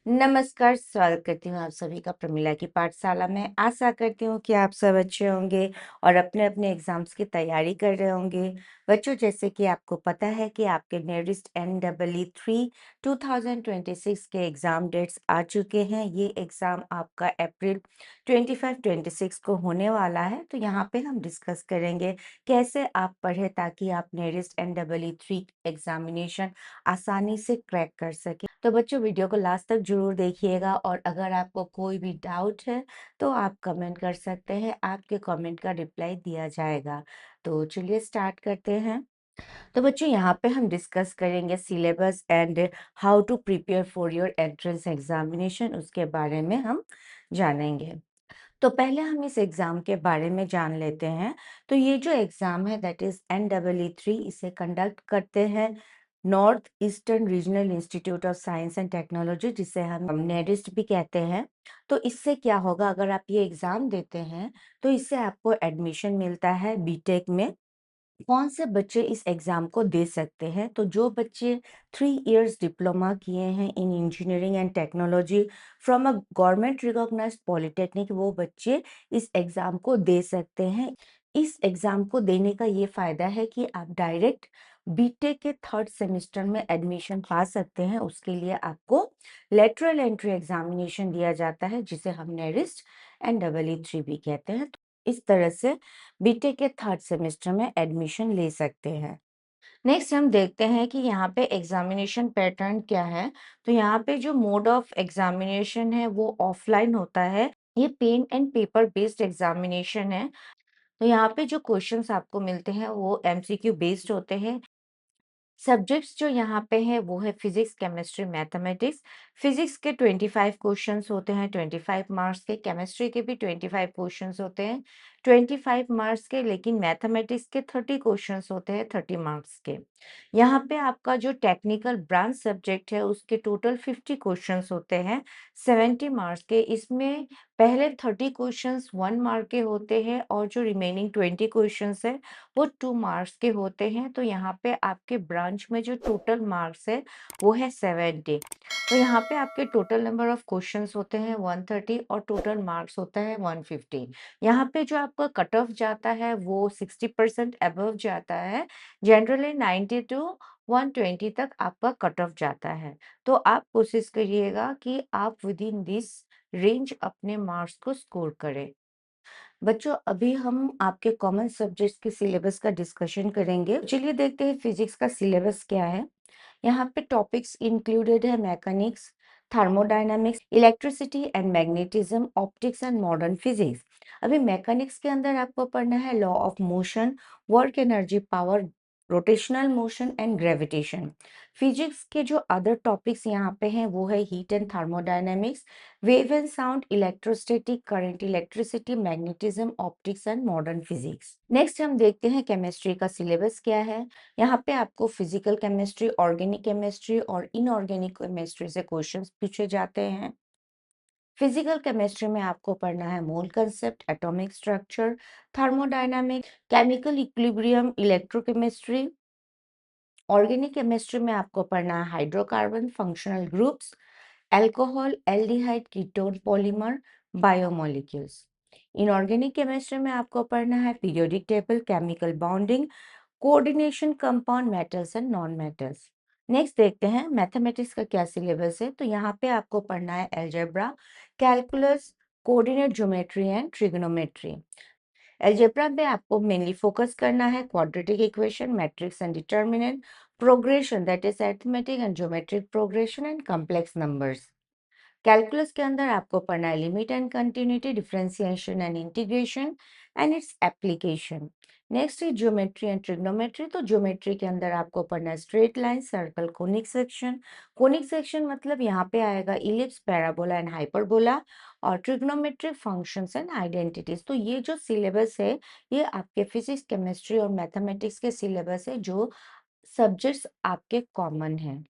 नमस्कार, स्वागत करती हूँ आप सभी का प्रमिला की पाठशाला में। आशा करती हूँ कि आप सब अच्छे होंगे और अपने-अपने एग्ज़ाम्स की तैयारी कर रहे होंगे। बच्चों, जैसे कि आपको पता है कि आपके नेरिस्ट NEE-3 2026 के एग्ज़ाम डेट्स आ चुके हैं। ये एग्ज़ाम आपका अप्रैल 25-26 को होने वाला है। तो यहाँ पे हम डिस्कस करेंगे कैसे आप पढ़ें ताकि आप नेरिस्ट NEE-3 एग्ज़ामिनेशन आसानी से क्रैक कर सकें। तो बच्चों, वीडियो को लास्ट तक ज़रूर देखिएगा और अगर आपको कोई भी डाउट है तो आप कमेंट कर सकते हैं। आपके कमेंट का रिप्लाई दिया जाएगा। तो चलिए स्टार्ट करते हैं। तो बच्चों, यहाँ पे हम डिस्कस करेंगे syllabus and how to prepare for your entrance examination, उसके बारे में हम जानेंगे। तो पहले हम इस एग्ज़ाम के बारे में जान लेते हैं। तो ये जो एग्ज़ाम है दैट इज़ NEE-3, इसे कंडक्ट करते हैं north eastern regional institute of science and technology, जिसे हम नेरिस्ट भी कहते हैं। तो इससे क्या होगा, अगर आप ये एग्ज़ाम देते हैं तो इससे आपको एडमिशन मिलता है बीटेक में। कौन से बच्चे इस एग्ज़ाम को दे सकते हैं? तो जो बच्चे 3 इयर्स डिप्लोमा किए हैं in engineering and technology from a government recognised polytechnic, वो बच्चे इस एग्ज़ाम को दे सकते हैं। इस एग्ज़ाम को देने का ये फ़ायदा है कि आप डायरेक्ट बीटेक के 3rd सेमेस्टर में एडमिशन पा सकते हैं। उसके लिए आपको लेटरल एंट्री एग्ज़ामिनेशन दिया जाता है, जिसे हम नेरिस्ट NEE-3 भी कहते हैं। तो इस तरह से बीटेक के 3rd सेमेस्टर में एडमिशन ले सकते हैं। नेक्स्ट हम देखते हैं कि यहाँ पे एग्जामिनेशन पैटर्न क्या है। तो यहाँ पे जो मोड ऑफ एग्जामिनेशन है वो ऑफलाइन होता है। ये pen and paper based examination है। तो यहाँ पे जो क्वेश्चंस आपको मिलते हैं वो MCQ बेस्ड होते हैं। सब्जेक्ट्स जो यहाँ पे है वो है फिजिक्स, केमिस्ट्री, मैथमेटिक्स। फिजिक्स के 25 क्वेश्चंस होते हैं 25 मार्क्स के, केमिस्ट्री के भी 25 क्वेश्चंस होते हैं 25 मार्क्स के, लेकिन मैथमेटिक्स के 30 क्वेश्चंस होते हैं 30 मार्क्स के। यहाँ पे आपका जो टेक्निकल ब्रांच सब्जेक्ट है उसके टोटल 50 क्वेश्चंस होते हैं 70 मार्क्स के। इसमें पहले 30 क्वेश्चंस 1 मार्क के होते हैं और जो रिमेनिंग 20 क्वेश्चंस है वो 2 मार्क्स के होते हैं। तो यहाँ पे आपके ब्रांच में जो टोटल मार्क्स है वो है 70। तो यहाँ पे आपके टोटल नंबर ऑफ क्वेश्चंस होते हैं 130 और टोटल मार्क्स होता है 150। यहाँ पे जो आपका कट ऑफ जाता है वो 60% अबव जाता है। जनरली 90 टू 120 तक आपका कट ऑफ जाता है। तो आप कोशिश करिएगा कि आप विद इन दिस रेंज अपने मार्क्स को स्कोर करें। बच्चों, अभी हम आपके कॉमन सब्जेक्ट्स के सिलेबस का डिस्कशन करेंगे। चलिए देखते हैं फिजिक्स का सिलेबस क्या है। यहाँ पे टॉपिक्स इंक्लूडेड है mechanics, thermodynamics, electricity and magnetism, optics and modern physics. अभी मैकेनिक्स के अंदर आपको पढ़ना है law of motion, work energy, power, rotational motion and gravitation. Physics के जो अदर टॉपिक्स यहाँ पे हैं वो है heat and thermodynamics, wave and sound, electrostatic current, electricity, magnetism, optics and modern physics. Next हम देखते हैं केमिस्ट्री का सिलेबस क्या है। यहाँ पे आपको फिजिकल केमिस्ट्री, ऑर्गेनिक केमिस्ट्री और इनऑर्गेनिक केमिस्ट्री से क्वेश्चंस पूछे जाते हैं। फिजिकल केमिस्ट्री में आपको पढ़ना है मोल concept, atomic structure, thermodynamic, chemical equilibrium, electrochemistry. Organic chemistry में आपको पढ़ना है hydrocarbon, functional groups, alcohol, aldehyde, ketone, polymer, biomolecules. Inorganic chemistry में आपको पढ़ना है periodic table, chemical bonding, coordination, compound metals and non metals. Next देखते हैं मैथमेटिक्स का क्या सिलेबस है। तो यहाँ पे आपको पढ़ना है algebra, calculus, coordinate geometry and trigonometry. Algebra में आपको मेनली फोकस करना है quadratic equation, matrix and determinant, progression that is arithmetic and geometric progression and complex numbers. Calculus के अंदर आपको पढ़ना है limit and continuity, differentiation and integration and its application. Next है ज्योमेट्री एंड ट्रिग्नोमेट्री। तो geometry के अंदर आपको पढ़ना है straight line, circle, conic section. Conic section मतलब यहाँ पे आएगा इलिप्स, पैराबोला एंड हाइपरबोला। और ट्रिग्नोमेट्रिक फंक्शंस एंड आइडेंटिटीज। तो ये जो सिलेबस है ये आपके फिजिक्स, केमिस्ट्री और मैथमेटिक्स के सिलेबस है जो सब्जेक्ट्स आपके कॉमन हैं।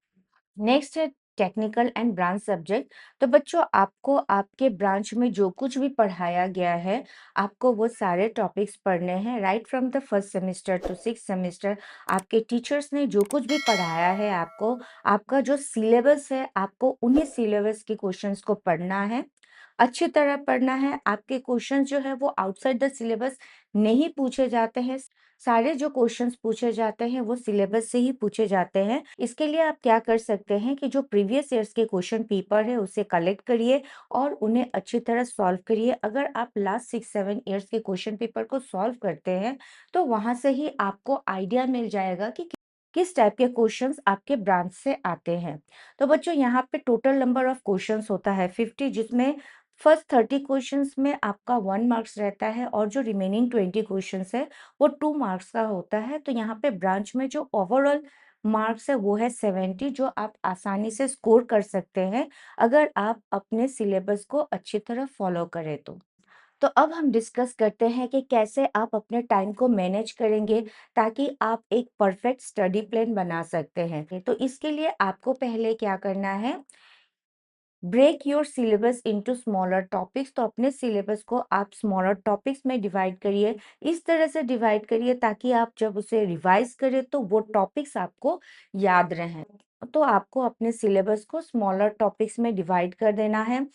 नेक्स्ट है टेक्निकल एंड ब्रांच सब्जेक्ट। तो बच्चों आपको आपके ब्रांच में जो कुछ भी पढ़ाया गया है, आपको वो सारे टॉपिक्स पढ़ने हैं right from the first semester two six semester. आपके टीचर्स ने जो कुछ भी पढ़ाया है आपको, आपका जो सिलेबस है, आपको उन्हीं सिलेबस के क्वेश्चंस को पढ़ना है, अच्छी तरह पढ़ना है। आपके क्वेश्चंस जो है वो आउटसाइड द सिलेबस नहीं पूछे जाते हैं। सारे जो क्वेश्चंस पूछे जाते हैं वो सिलेबस से ही पूछे जाते हैं। इसके लिए आप क्या कर सकते हैं कि जो प्रीवियस ईयर्स के क्वेश्चन पेपर है उसे कलेक्ट करिए और उन्हें अच्छी तरह सॉल्व करिए। अगर आप लास्ट 6-7 ईयर्स के क्वेश्चन पेपर को सॉल्व करते हैं तो वहां से ही आपको आइडिया मिल जाएगा कि किस टाइप के क्वेश्चंस आपके ब्रांच से आते हैं। तो बच्चों यहाँ पे टोटल नंबर ऑफ क्वेश्चंस होता है 50, जिसमें फर्स्ट 30 क्वेश्चंस में आपका 1 मार्क्स रहता है और जो रिमेनिंग 20 क्वेश्चंस है वो 2 मार्क्स का होता है। तो यहाँ पे ब्रांच में जो ओवरऑल मार्क्स है वो है 70, जो आप आसानी से स्कोर कर सकते हैं अगर आप अपने सिलेबस को अच्छी तरह फॉलो करें तो अब हम डिस्कस करते हैं कि कैसे आप अपने टाइम को मैनेज करेंगे ताकि आप एक परफेक्ट स्टडी प्लान बना सकते हैं। तो इसके लिए आपको पहले क्या करना है, break your syllabus into smaller topics. तो अपने सिलेबस को आप स्मॉलर टॉपिक्स में डिवाइड करिए, इस तरह से डिवाइड करिए ताकि आप जब उसे रिवाइज करें तो वो टॉपिक्स आपको याद रहें। तो आपको अपने सिलेबस को स्मॉलर टॉपिक्स में डिवाइड कर देना है।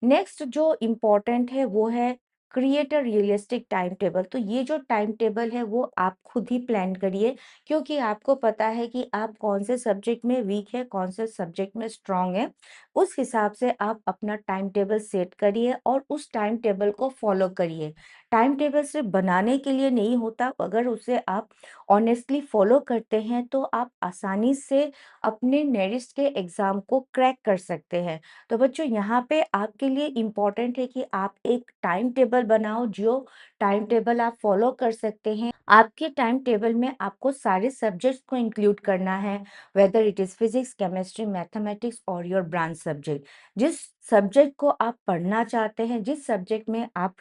नेक्स्ट जो इम्पोर्टेंट है वो है create a realistic time table. तो ये जो टाइम टेबल है वो आप खुद ही प्लान करिए, क्योंकि आपको पता है कि आप कौन से सब्जेक्ट में वीक है, कौन से सब्जेक्ट में स्ट्रांग है। उस हिसाब से आप अपना टाइम टेबल सेट करिए और उस टाइम टेबल को फॉलो करिए। टाइम टेबल सिर्फ बनाने के लिए नहीं होता, अगर उसे आप ऑनेस्टली फॉलो करते हैं तो आप आसानी से अपने नेक्स्ट के एग्जाम को क्रैक कर सकते हैं। तो बच्चों यहाँ पे आपके लिए इम्पोर्टेंट है कि आप एक टाइम टेबल बनाओ, जो टाइम टेबल आप फॉलो कर सकते हैं। आपके टाइम टेबल में आपको सारे सब्जेक्ट्स को इंक्लूड करना है, whether it is physics, chemistry, mathematics और योर ब्रांच सब्जेक्ट। जिस सब्जेक्ट को आप पढ़ना चाहते हैं, जिस सब्जेक्ट में आप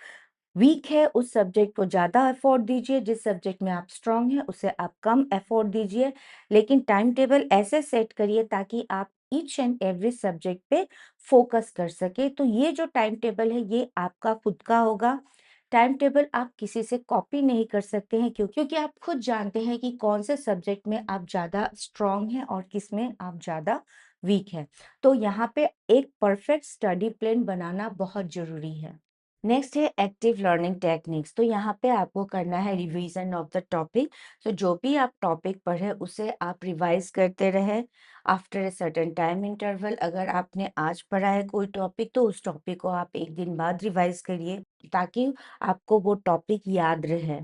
वीक है उस सब्जेक्ट को ज़्यादा एफर्ट दीजिए, जिस सब्जेक्ट में आप स्ट्रांग हैं उसे आप कम एफर्ट दीजिए। लेकिन टाइम टेबल ऐसे सेट करिए ताकि आप ईच एंड एवरी सब्जेक्ट पे फोकस कर सके। तो ये जो टाइम टेबल है ये आपका खुद का होगा। टाइम टेबल आप किसी से कॉपी नहीं कर सकते हैं, क्योंकि आप खुद जानते हैं कि कौन से सब्जेक्ट में आप ज़्यादा स्ट्रांग हैं और किस में आप ज़्यादा वीक हैं। तो यहाँ पे एक परफेक्ट स्टडी प्लान बनाना बहुत ज़रूरी है। नेक्स्ट है एक्टिव लर्निंग टेक्निक्स। तो यहाँ पे आपको करना है रिवीजन ऑफ द टॉपिक। तो जो भी आप टॉपिक पढ़े उसे आप रिवाइज करते रहे after a certain time interval. अगर आपने आज पढ़ा है कोई टॉपिक तो उस टॉपिक को आप एक दिन बाद रिवाइज करिए ताकि आपको वो टॉपिक याद रहे।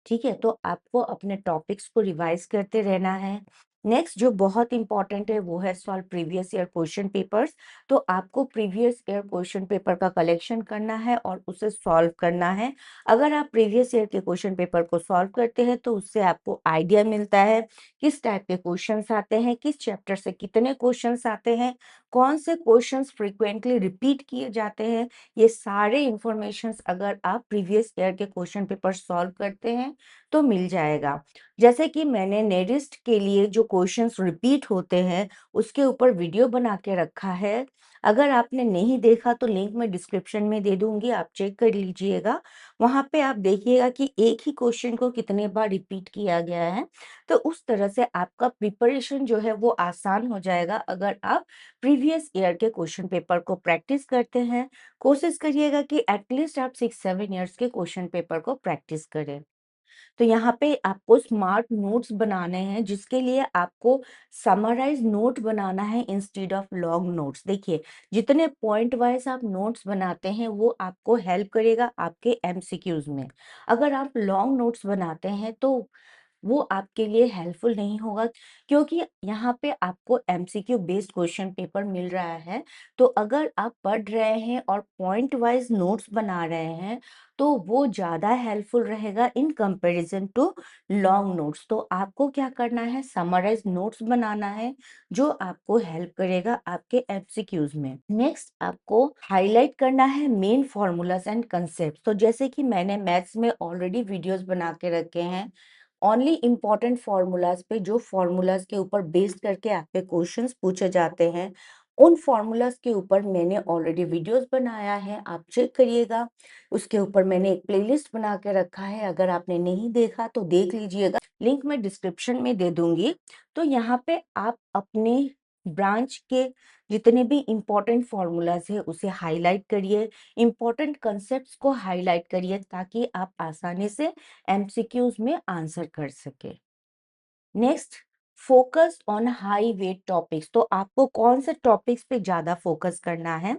ठीक है, तो आपको अपने टॉपिक्स को रिवाइज करते रहना है। नेक्स्ट जो बहुत इंपॉर्टेंट है वो है solve previous year question papers. तो आपको प्रीवियस ईयर क्वेश्चन पेपर का कलेक्शन करना है और उसे सॉल्व करना है। अगर आप प्रीवियस ईयर के क्वेश्चन पेपर को सॉल्व करते हैं तो उससे आपको आइडिया मिलता है किस टाइप के क्वेश्चंस आते हैं, किस चैप्टर से कितने क्वेश्चंस आते हैं, कौन से क्वेश्चंस फ्रीक्वेंटली रिपीट किए जाते हैं। ये सारे इंफॉर्मेशंस अगर आप प्रीवियस ईयर के क्वेश्चन पेपर सॉल्व करते हैं तो मिल जाएगा। जैसे कि मैंने नेरिस्ट के लिए जो क्वेश्चंस रिपीट होते हैं उसके ऊपर वीडियो बना के रखा है। अगर आपने नहीं देखा तो लिंक मैं डिस्क्रिप्शन में दे दूंगी, आप चेक कर लीजिएगा। वहां पे आप देखिएगा कि एक ही क्वेश्चन को कितने बार रिपीट किया गया है। तो उस तरह से आपका प्रिपरेशन जो है वो आसान हो जाएगा अगर आप प्रीवियस ईयर के क्वेश्चन पेपर को प्रैक्टिस करते हैं। कोशिश करिएगा कि एटलीस्ट आप 6-7 ईयर्स के क्वेश्चन पेपर को प्रैक्टिस करें। तो यहाँ पे आपको स्मार्ट नोट्स बनाने हैं, जिसके लिए आपको समराइज नोट बनाना है इंस्टेड ऑफ लॉन्ग नोट्स। देखिए, जितने पॉइंट वाइज आप नोट्स बनाते हैं वो आपको हेल्प करेगा आपके एमसीक्यूज में। अगर आप लॉन्ग नोट्स बनाते हैं तो वो आपके लिए हेल्पफुल नहीं होगा, क्योंकि यहाँ पे आपको एमसीक्यू बेस्ड क्वेश्चन पेपर मिल रहा है। तो अगर आप पढ़ रहे हैं और पॉइंट वाइज नोट्स बना रहे हैं तो वो ज़्यादा हेल्पफुल रहेगा in comparison to long notes. तो आपको क्या करना है, समराइज नोट्स बनाना है जो आपको हेल्प करेगा आपके एमसीक्यूज में। नेक्स्ट आपको हाईलाइट करना है मेन फॉर्मूलाज एंड कंसेप्ट। तो जैसे कि मैंने मैथ्स में ऑलरेडी वीडियोस बना के रखे हैं, ओनली इम्पॉर्टेंट फॉर्मूलाज पे, जो फॉर्मूलाज के ऊपर बेस्ड करके आपके क्वेश्चंस पूछे जाते हैं उन फॉर्मूलाज के ऊपर मैंने ऑलरेडी वीडियोस बनाया है, आप चेक करिएगा। उसके ऊपर मैंने एक प्लेलिस्ट बना के रखा है, अगर आपने नहीं देखा तो देख लीजिएगा, लिंक मैं डिस्क्रिप्शन में दे दूंगी। तो यहाँ पे आप अपने ब्रांच के जितने भी इम्पोर्टेंट फॉर्मूलाज है उसे हाईलाइट करिए, इम्पोर्टेंट कंसेप्ट्स को हाईलाइट करिए, ताकि आप आसानी से एमसीक्यूज में आंसर कर सके। Next, focus on high wait topics. तो आपको कौन से टॉपिक्स पे ज्यादा फोकस करना है?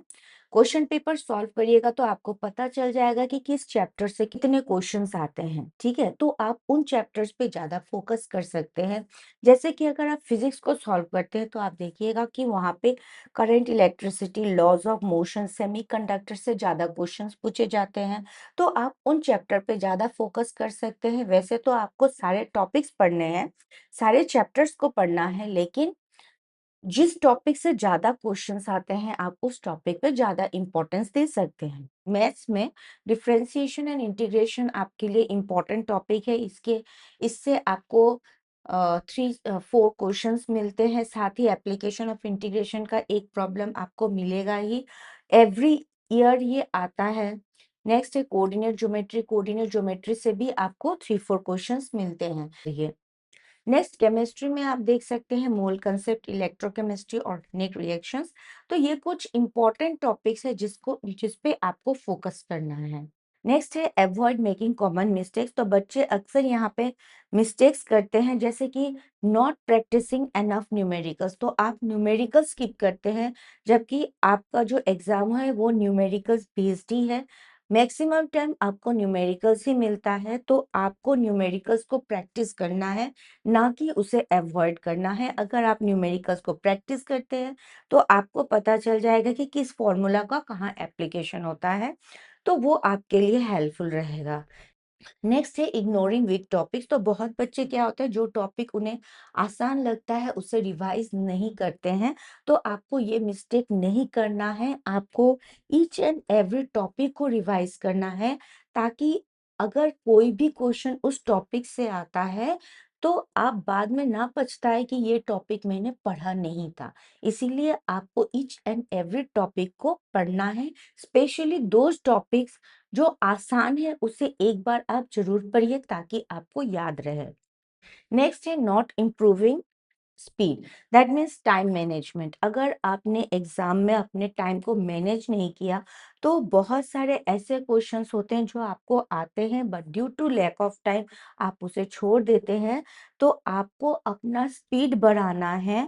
क्वेश्चन पेपर सॉल्व करिएगा तो आपको पता चल जाएगा कि किस चैप्टर से कितने क्वेश्चंस आते हैं, ठीक है? तो आप उन चैप्टर्स पे ज्यादा फोकस कर सकते हैं। जैसे कि अगर आप फिजिक्स को सॉल्व करते हैं तो आप देखिएगा कि वहां पे current, electricity, laws of motion, semiconductor से ज्यादा क्वेश्चंस पूछे जाते हैं। तो आप उन चैप्टर पे ज्यादा फोकस कर सकते हैं। वैसे तो आपको सारे टॉपिक्स पढ़ने हैं, सारे चैप्टर्स को पढ़ना है, लेकिन जिस टॉपिक से ज्यादा क्वेश्चंस आते हैं आप उस टॉपिक पे ज्यादा इंपॉर्टेंस दे सकते हैं। मैथ्स में डिफरेंशिएशन एंड इंटीग्रेशन आपके लिए इंपॉर्टेंट टॉपिक है। इससे आपको 4 क्वेश्चंस मिलते हैं। साथ ही एप्लीकेशन ऑफ इंटीग्रेशन का एक प्रॉब्लम आपको मिलेगा ही, एवरी ईयर ये आता है। नेक्स्ट है कोऑर्डिनेट ज्योमेट्री। कोऑर्डिनेट ज्योमेट्री से भी आपको 3-4 क्वेश्चंस मिलते हैं। ये नेक्स्ट, केमिस्ट्री में आप देख सकते हैं मोल कंसेप्ट, इलेक्ट्रोकेमिस्ट्री, ऑर्गेनिक रिएक्शंस। तो ये कुछ इंपॉर्टेंट टॉपिक्स है जिस पे आपको फोकस करना है। नेक्स्ट है अवॉइड मेकिंग कॉमन मिस्टेक्स। तो बच्चे अक्सर यहाँ पे मिस्टेक्स करते हैं, जैसे कि नॉट प्रैक्टिसिंग एनफ न्यूमेरिकल्स। तो आप न्यूमेरिकल्स स्किप करते हैं, जबकि आपका जो एग्जाम है वो न्यूमेरिकल्स बेस्ड ही है। मैक्सिमम टाइम आपको न्यूमेरिकल्स ही मिलता है, तो आपको न्यूमेरिकल्स को प्रैक्टिस करना है, ना कि उसे अवॉइड करना है। अगर आप न्यूमेरिकल्स को प्रैक्टिस करते हैं तो आपको पता चल जाएगा कि किस फॉर्मूला का कहाँ एप्लीकेशन होता है, तो वो आपके लिए हेल्पफुल रहेगा। नेक्स्ट है इग्नोरिंग वीक टॉपिक्स। तो बहुत बच्चे क्या होता है, जो टॉपिक उन्हें आसान लगता है उसे रिवाइज नहीं करते हैं। तो आपको ये मिस्टेक नहीं करना है, आपको ईच एंड एवरी टॉपिक को रिवाइज करना है, ताकि अगर कोई भी क्वेश्चन उस टॉपिक से आता है तो आप बाद में ना पछताए कि ये टॉपिक मैंने पढ़ा नहीं था। इसीलिए आपको ईच एंड एवरी टॉपिक को पढ़ना है, स्पेशली दोज टॉपिक्स जो आसान है उसे एक बार आप जरूर पढ़िए, ताकि आपको याद रहे। नेक्स्ट है not improving speed, that means time management. अगर आपने एग्जाम में अपने टाइम को मैनेज नहीं किया तो बहुत सारे ऐसे क्वेश्चंस होते हैं जो आपको आते हैं, but due to lack of time आप उसे छोड़ देते हैं। तो आपको अपना स्पीड बढ़ाना है,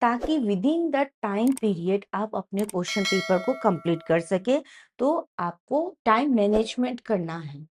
ताकि with in the time period आप अपने क्वेश्चन पेपर को कंप्लीट कर सके। तो आपको टाइम मैनेजमेंट करना है,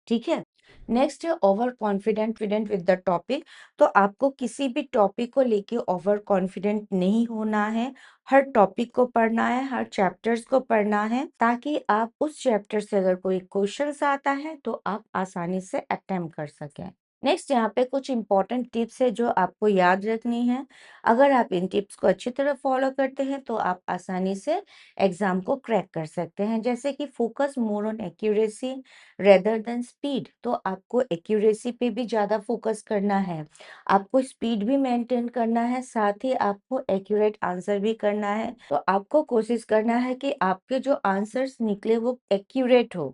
ठीक है? नेक्स्ट है over confident with the topic. तो आपको किसी भी टॉपिक को लेके ओवर कॉन्फिडेंट नहीं होना है। हर टॉपिक को पढ़ना है, हर चैप्टर्स को पढ़ना है, ताकि आप उस चैप्टर से अगर कोई क्वेश्चंस आता है तो आप आसानी से अटेम्प्ट कर सकें। नेक्स्ट, यहाँ पे कुछ इंपॉर्टेंट टिप्स है जो आपको याद रखनी है। अगर आप इन टिप्स को अच्छी तरह फॉलो करते हैं तो आप आसानी से एग्जाम को क्रैक कर सकते हैं। जैसे कि focus more on accuracy rather than speed. तो आपको एक्यूरेसी पे भी ज़्यादा फोकस करना है, आपको स्पीड भी मेंटेन करना है, साथ ही आपको एक्यूरेट आंसर भी करना है। तो आपको कोशिश करना है कि आपके जो आंसर्स निकले वो एक्यूरेट हो।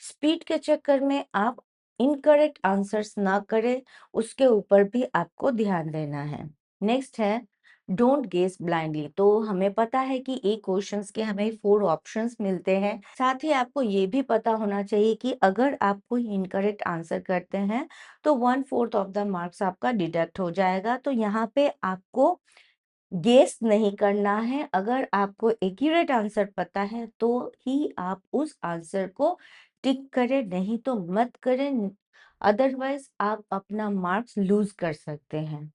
स्पीड के चक्कर में आप इनकरेक्ट आंसर्स ना करें, उसके ऊपर भी आपको ध्यान देना है। नेक्स्ट है डोंट गेस ब्लाइंडली। तो हमें पता है कि एक क्वेश्चंस के हमें 4 ऑप्शंस मिलते हैं। साथ ही आपको ये भी पता होना चाहिए कि अगर आप कोई इनकरेक्ट आंसर करते हैं तो 1/4 ऑफ द मार्क्स आपका डिडक्ट हो जाएगा। तो यहाँ पे आपको गेस नहीं करना है, अगर आपको एक्यूरेट आंसर पता है तो ही आप उस आंसर को टिक करें, नहीं तो मत करें, अदरवाइज आप अपना मार्क्स लूज कर सकते हैं।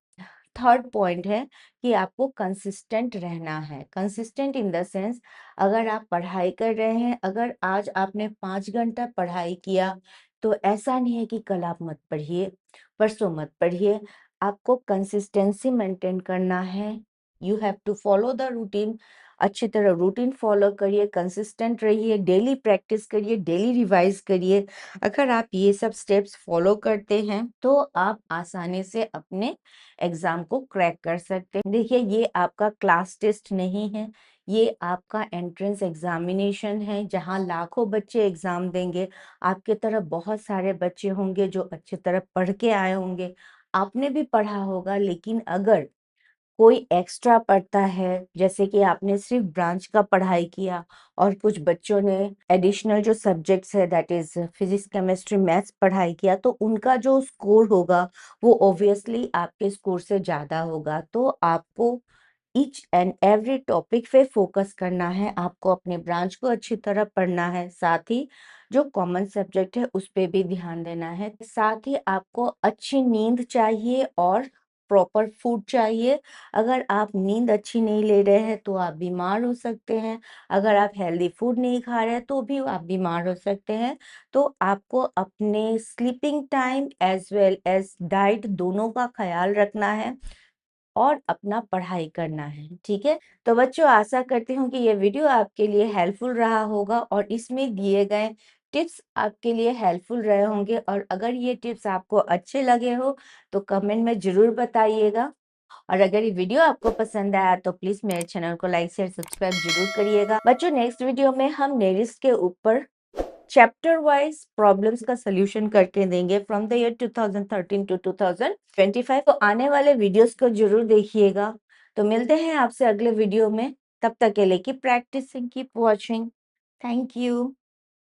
थर्ड पॉइंट है कि आपको कंसिस्टेंट रहना है। कंसिस्टेंट इन द सेंस, अगर आप पढ़ाई कर रहे हैं, अगर आज आपने 5 घंटा पढ़ाई किया तो ऐसा नहीं है कि कल आप मत पढ़िए, परसों मत पढ़िए। आपको कंसिस्टेंसी मेंटेन करना है, you have to follow the routine. अच्छी तरह रूटीन फॉलो करिए, कंसिस्टेंट रहिए, डेली प्रैक्टिस करिए, डेली रिवाइज करिए। अगर आप ये सब स्टेप्स फॉलो करते हैं तो आप आसानी से अपने एग्जाम को क्रैक कर सकते हैं। देखिए, ये आपका क्लास टेस्ट नहीं है, ये आपका एंट्रेंस एग्जामिनेशन है जहां लाखों बच्चे एग्जाम देंगे। आपके तरफ बहुत सारे बच्चे होंगे जो अच्छी तरह पढ़ के आए होंगे, आपने भी पढ़ा होगा, लेकिन अगर कोई एक्स्ट्रा पढ़ता है, जैसे कि आपने सिर्फ ब्रांच का पढ़ाई किया और कुछ बच्चों ने एडिशनल जो सब्जेक्ट्स है that is physics, chemistry, maths पढ़ाई किया, तो उनका जो स्कोर होगा वो ऑब्वियसली आपके स्कोर से ज़्यादा होगा। तो आपको ईच एंड एवरी टॉपिक पे फोकस करना है, आपको अपने ब्रांच को अच्छी तरह पढ़ना है, साथ ही जो कॉमन सब्जेक्ट है उस पे भी ध्यान देना है। साथ ही आपको अच्छी नींद चाहिए और प्रॉपर फूड चाहिए। अगर आप नींद अच्छी नहीं ले रहे हैं तो आप बीमार हो सकते हैं। अगर आप हेल्दी फूड नहीं खा रहे हैं तो भी आप बीमार हो सकते हैं। तो आपको अपने sleeping time as well as diet दोनों का ख्याल रखना है और अपना पढ़ाई करना है, ठीक है? तो बच्चों, आशा करती हूँ कि ये वीडियो आपके लिए हेल्पफुल रहा होगा और इसमें दिए गए टिप्स आपके लिए हेल्पफुल रहे होंगे। और अगर ये टिप्स आपको अच्छे लगे हो तो कमेंट में ज़रूर बताइएगा। और अगर ये वीडियो आपको पसंद आया तो प्लीज़ मेरे चैनल को लाइक, शेयर, सब्सक्राइब ज़रूर करिएगा। बच्चों, नेक्स्ट वीडियो में हम नेरिस्ट के ऊपर चैप्टर वाइज प्रॉब्लम्स का सॉल्यूशन करके देंगे फ्रॉम द ईयर 2013 टू 2025। तो आने वाले वीडियोस को जरूर देखिएगा। तो मिलते हैं आपसे अगले वीडियो में, तब तक के लिए keep practising, keep watching. Thank you.